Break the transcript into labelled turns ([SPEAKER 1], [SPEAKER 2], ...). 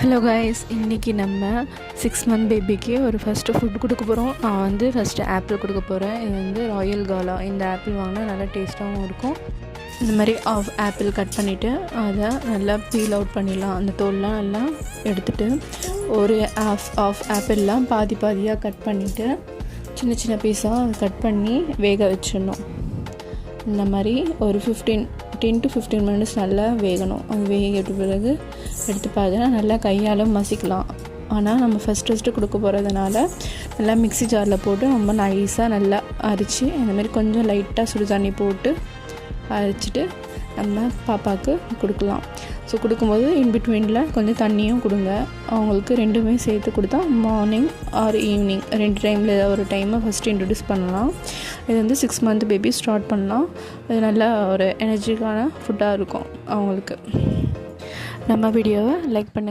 [SPEAKER 1] Hello guys, இன்றைக்கி நம்ம 6 month பேபிக்கு ஒரு ஃபஸ்ட்டு ஃபுட் கொடுக்க போகிறோம். நான் வந்து ஃபஸ்ட்டு ஆப்பிள் கொடுக்க போகிறேன். இது வந்து ராயல் காலா. இந்த ஆப்பிள் வாங்கினா நல்லா டேஸ்ட்டாகவும் இருக்கும். இந்த மாதிரி ஆப்பிள் கட் பண்ணிவிட்டு அதை நல்லா பீல் அவுட் பண்ணிடலாம். அந்த தோல்லாம் நல்லா எடுத்துகிட்டு ஒரு ஆஃப் ஆப்பிள்லாம் பாதியாக கட் பண்ணிவிட்டு சின்ன சின்ன பீஸாக கட் பண்ணி வேக வச்சிடணும். இந்த மாதிரி ஒரு 10 to 15 மினிட்ஸ் நல்லா வேகணும். அது வேகிட்ட பிறகு எடுத்து பார்த்தா நல்லா கையால் மசிக்கலாம். ஆனால் நம்ம ஃபஸ்ட்டு கொடுக்க போகிறதுனால நல்லா மிக்ஸி ஜாரில் போட்டு ரொம்ப நைஸாக நல்லா அரைச்சி இந்த மாதிரி கொஞ்சம் லைட்டாக சுடு தண்ணி போட்டு அரைச்சிட்டு நம்ம பாப்பாவுக்கு கொடுக்கலாம். ஸோ கொடுக்கும்போது இன்பிட்வீனில் கொஞ்சம் தண்ணியும் கொடுங்க. அவங்களுக்கு ரெண்டுமே சேர்த்து கொடுத்தா மார்னிங் ஆர் ஈவினிங் 2 டைமில் ஏதாவது ஒரு டைமை ஃபஸ்ட்டு இன்ட்ரடியூஸ் பண்ணலாம். இது வந்து 6 மந்த் பேபி ஸ்டார்ட் பண்ணலாம். இது நல்ல ஒரு எனர்ஜிக்கான ஃபுட்டாக இருக்கும் அவங்களுக்கு. நம்ம வீடியோவை லைக் பண்ணுங்கள்.